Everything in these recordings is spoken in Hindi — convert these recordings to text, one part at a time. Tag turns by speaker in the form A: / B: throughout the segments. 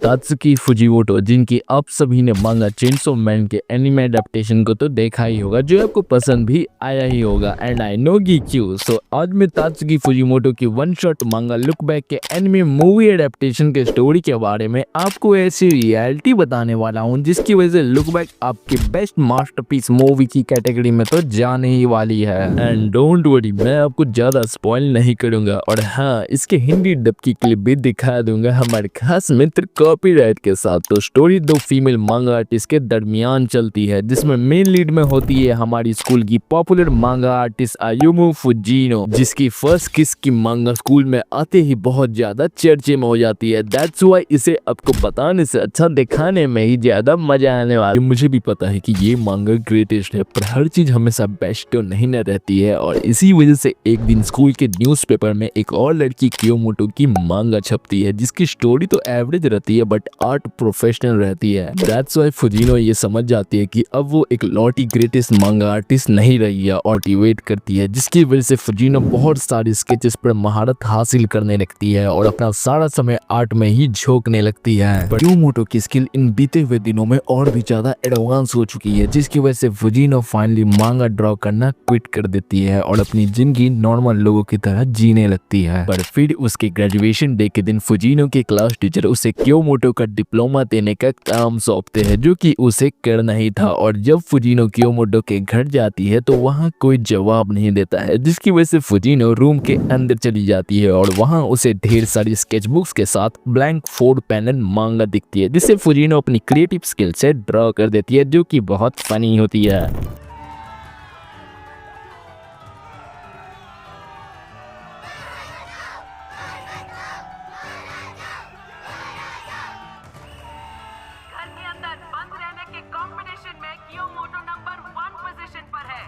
A: तात्सुकी फुजिमोटो, जिनकी आप सभी ने मांगा चेनसो मैन के एनिमे एडेप्टेशन को तो देखा ही होगा, जो आपको पसंद भी आया ही होगा एंड आई नो कि क्यों। सो आज मैं तात्सुकी फुजिमोटो की वन शॉट मांगा लुक बैक के एनिमे मूवी एडेप्टेशन के स्टोरी के बारे में आपको ऐसी रियलिटी बताने वाला हूँ जिसकी वजह से लुक बैक आपकी बेस्ट मास्टरपीस मूवी की कैटेगरी में तो जाने ही वाली है। एंड डोंट वरी, मैं आपको ज्यादा स्पॉइल नहीं करूंगा और हाँ, इसके हिंदी डब की क्लिप भी दिखा दूंगा हमारे खास मित्र कॉपीराइट के साथ। तो स्टोरी दो फीमेल मांगा आर्टिस्ट के दरमियान चलती है, जिसमें मेन लीड में होती है हमारी स्कूल की पॉपुलर मांगा आर्टिस्ट आयुमु फुजिनो, जिसकी फर्स्ट किस की मांगा स्कूल में आते ही बहुत ज्यादा चर्चे में हो जाती है। दैट्स व्हाई इसे आपको बताने से अच्छा दिखाने में ही ज्यादा मजा आने वाला है। मुझे भी पता है कि ये मांगा ग्रेटेस्ट है, पर हर चीज हमेशा बेस्ट तो नहीं न रहती है और इसी वजह से एक दिन स्कूल के न्यूज़पेपर में एक और लड़की कियोमोटो की मांगा छपती है, जिसकी स्टोरी तो एवरेज रहती है बट आर्ट प्रोफेशनल रहती है। दैट्स व्हाई फुजिनो ये समझ जाती है कि अब वो एक लौटी ग्रेटेस्ट मांगा आर्टिस्ट नहीं रही है और मोटिवेट करती है, जिसकी वजह से फुजिनो बहुत सारी स्केचेस पर महारत हासिल करने लगती है और अपना सारा समय आर्ट में ही झोंकने लगती है। पर कियोमोटो की स्किल इन बीते हुए दिनों में और भी ज्यादा एडवांस हो चुकी है, जिसकी वजह से फुजिनो फाइनली मांगा ड्रॉ करना क्विट कर देती है और अपनी जिंदगी नॉर्मल लोगों की तरह जीने लगती है। पर फिर उसके ग्रेजुएशन डे के दिन फुजिनो के क्लास टीचर उसे कियोमोटो का डिप्लोमा देने का काम सौंपते हैं, जो कि उसे करना ही था। और जब फुजिनो कियोमोटो के घर जाती है तो वहाँ कोई जवाब नहीं देता है, जिसकी वजह से फुजिनो रूम के अंदर चली जाती है और वहाँ उसे ढेर सारी स्केचबुक्स के साथ ब्लैंक 4 पैनल मांगा दिखती है, जिसे फुजिनो अपनी क्रिएटिव स्किल से ड्रॉ कर देती है, जो कि बहुत फनी होती है।
B: घर के अंदर बंद रहने के कंपटीशन में कियोमोटो नंबर 1 पोजीशन पर है।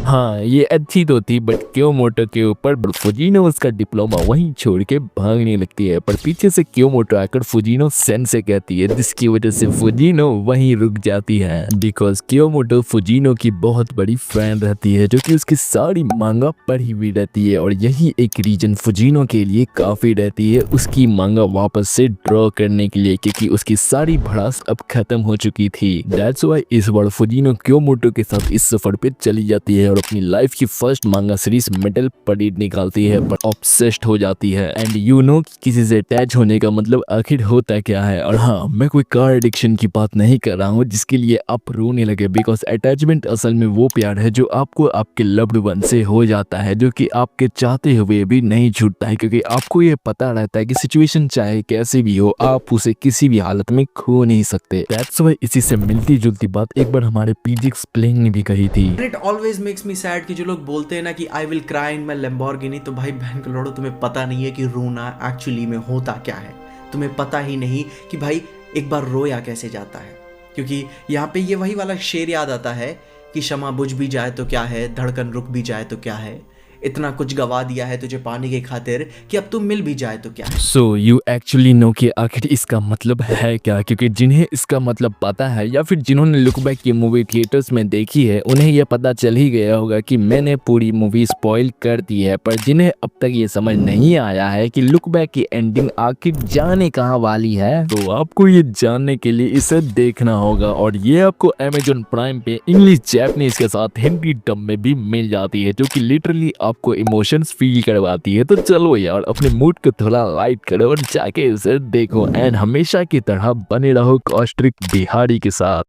A: हाँ, ये अच्छी तो थी बट कियोमोटो के ऊपर फुजिनो उसका डिप्लोमा वहीं छोड़ के भागने लगती है। पर पीछे से कियोमोटो आकर फुजिनो सेन से कहती है, जिसकी वजह से फुजिनो वहीं रुक जाती है। बिकॉज कियोमोटो फुजिनो की बहुत बड़ी फैन रहती है, जो कि उसकी सारी मांगा पढ़ी हुई रहती है और यही एक रीजन फुजिनो के लिए काफी रहती है उसकी मांगा वापस से ड्रॉ करने के लिए, क्योंकि उसकी सारी भड़ास अब खत्म हो चुकी थी। दैट्स व्हाई इस बार फुजिनो कियोमोटो के साथ इस सफर पे चली जाती है और अपनी लाइफ की फर्स्ट मांगा सीरीज मेटल परेड निकालती है, पर ऑब्सेस्ड हो जाती है। एंड यू नो किसी से अटैच होने का मतलब आखिर होता क्या है। और हाँ, मैं कोई कार एडिक्शन की बात नहीं कर रहा हूँ जिसके लिए आप रोने लगे, बिकॉज अटैचमेंट असल में वो प्यार है जो आपको आपके लव्ड वन से हो जाता है, जो कि आपके चाहते हुए भी नहीं छूटता है, क्योंकि आपको ये पता रहता है कि सिचुएशन चाहे कैसे भी हो आप उसे किसी भी हालत में खो नहीं सकते। दैट्स व्हाई इसी से मिलती जुलती बात एक बार हमारे पीजी एक्सप्लेन ने भी कही थी।
C: It always makes me sad कि जो लोग बोलते हैं ना कि I will cry in my Lamborghini, तो भाई बहन को लड़ो, तुम्हें पता नहीं है कि रोना एक्चुअली में होता क्या है। तुम्हें पता ही नहीं कि भाई एक बार रोया कैसे जाता है। क्योंकि यहाँ पे ये वही वाला शेर याद आता है कि क्षमा बुझ भी जाए तो क्या है, धड़कन रुक भी जाए तो क्या है, इतना कुछ गवा दिया है तुझे पाने की खातिर कि अब तुम मिल भी जाए तो क्या है।
A: सो यू एक्चुअली नो कि आखिर इसका मतलब है क्या, क्योंकि जिन्हें इसका मतलब पता है या फिर जिन्होंने लुक बैक की मूवी थिएटर्स में देखी है उन्हें यह पता चल ही गया होगा कि मैंने पूरी मूवी स्पॉइल कर दी है। पर जिन्हें अब तक ये समझ नहीं आया है कि लुक बैक की एंडिंग आखिर जाने कहाँ वाली है, तो आपको ये जानने के लिए इसे देखना होगा। और ये आपको अमेजॉन प्राइम पे इंग्लिश जैपनीज के साथ हिंदी डब में भी मिल जाती है, जो कि लिटरली आपको इमोशंस फील करवाती है। तो चलो यार, अपने मूड को थोड़ा लाइट करो और जाके इसे देखो एंड हमेशा की तरह बने रहो कॉस्ट्रिक बिहारी के साथ।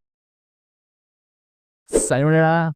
A: सायोनारा।